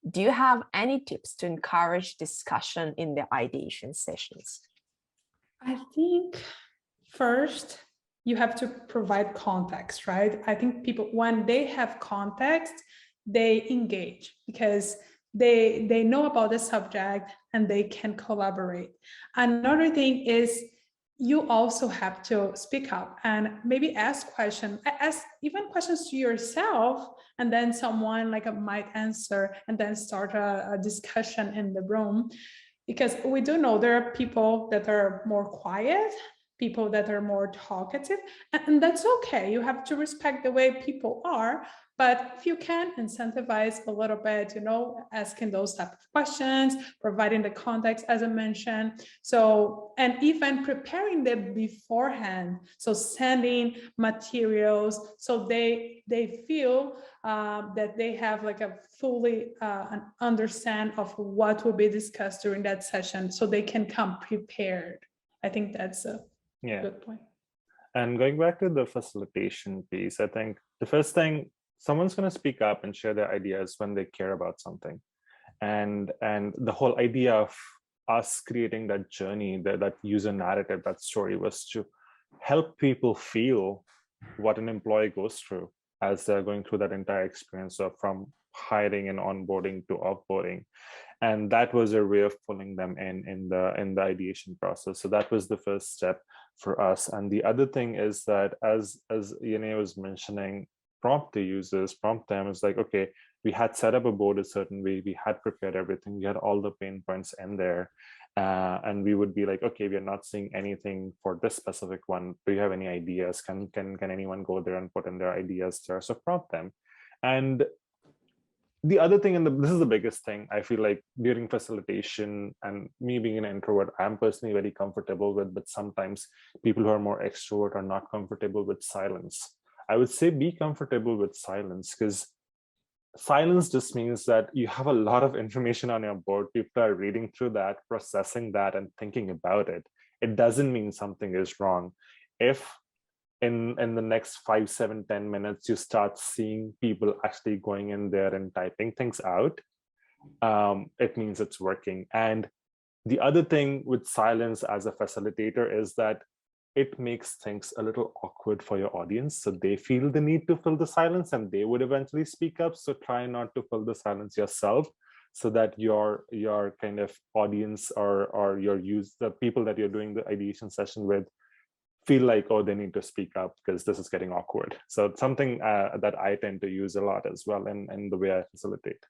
do you have any tips to encourage discussion in the ideation sessions? I think first, you have to provide context, right? I think people, when they have context, they engage because they know about the subject and they can collaborate. Another thing is you also have to speak up and maybe ask even questions to yourself, and then someone like might answer and then start a discussion in the room. Because we do know there are people that are more quiet, people that are more talkative, and that's okay. You have to respect the way people are, but if you can incentivize a little bit, asking those type of questions, providing the context as I mentioned, so, and even preparing them beforehand, so sending materials so they feel that they have like a fully an understand of what will be discussed during that session, so they can come prepared. I think that's a good point. And going back to the facilitation piece, I think the first thing, someone's going to speak up and share their ideas when they care about something. And the whole idea of us creating that journey, that user narrative, that story, was to help people feel what an employee goes through as they're going through that entire experience of from hiring and onboarding to offboarding. And that was a way of pulling them in the ideation process. So that was the first step for us. And the other thing is that as Yene was mentioning, prompt the users, prompt them. It's like, okay, we had set up a board a certain way, we had prepared everything, we had all the pain points in there. And we would be like, okay, we are not seeing anything for this specific one. Do you have any ideas? Can anyone go there and put in their ideas there? So prompt them. And the other thing, and this is the biggest thing, I feel like during facilitation, and me being an introvert, I'm personally very comfortable with, but sometimes people who are more extrovert are not comfortable with silence. I would say be comfortable with silence, because silence just means that you have a lot of information on your board. People are reading through that, processing that, and thinking about it. It doesn't mean something is wrong. If in the next 5, 7, 10 minutes, you start seeing people actually going in there and typing things out, it means it's working. And the other thing with silence as a facilitator is that it makes things a little awkward for your audience. So they feel the need to fill the silence and they would eventually speak up. So try not to fill the silence yourself, so that your kind of audience or the people that you're doing the ideation session with feel like, oh, they need to speak up because this is getting awkward. So it's something that I tend to use a lot as well in the way I facilitate.